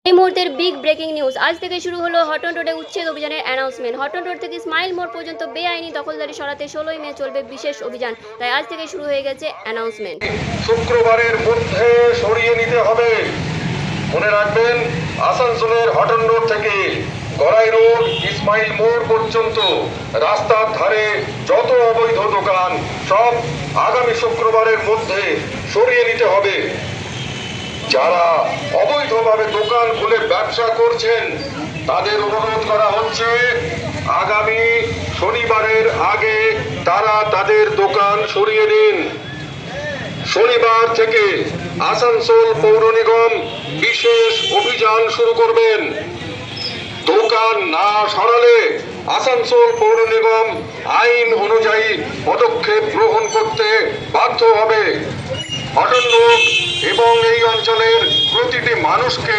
এই মুহূর্তের big breaking news. আজ থেকে শুরু হলো হটন রোডে উচ্ছেদ অভিযানের অ্যানাউন্সমেন্ট। হটন রোড থেকে স্মাইল মোড় পর্যন্ত বেআইনি দখলদারি সরাতে 16ই মে চলবে বিশেষ অভিযান। তাই আজ থেকে শুরু হয়ে গেছে অ্যানাউন্সমেন্ট। শুক্রবারের মধ্যে সরিয়ে নিতে হবে। মনে রাখবেন, আসানসোলের হটন রোড থেকে গড়াই রোড ইসমাইল মোড় পর্যন্ত রাস্তার ধারে যত অবৈধ দোকান সব আগামী শুক্রবারের মধ্যে সরিয়ে নিতে হবে। যারা অবৈধভাবে দোকান খুলে ব্যবসা করছেন তাদের অনুরোধ করা হচ্ছে আগামী শনিবারের আগে তারা তাদের দোকান সরিয়ে নিন। শনিবার থেকে আসানসোল পৌর নিগম বিশেষ অভিযান শুরু করবেন। দোকান না সরালে আসানসোল পৌর নিগম আইন অনুযায়ী পদক্ষেপ গ্রহণ করতে বাধ্য হবে। হটন রোড এবং এই অঞ্চলের প্রতিটি মানুষকে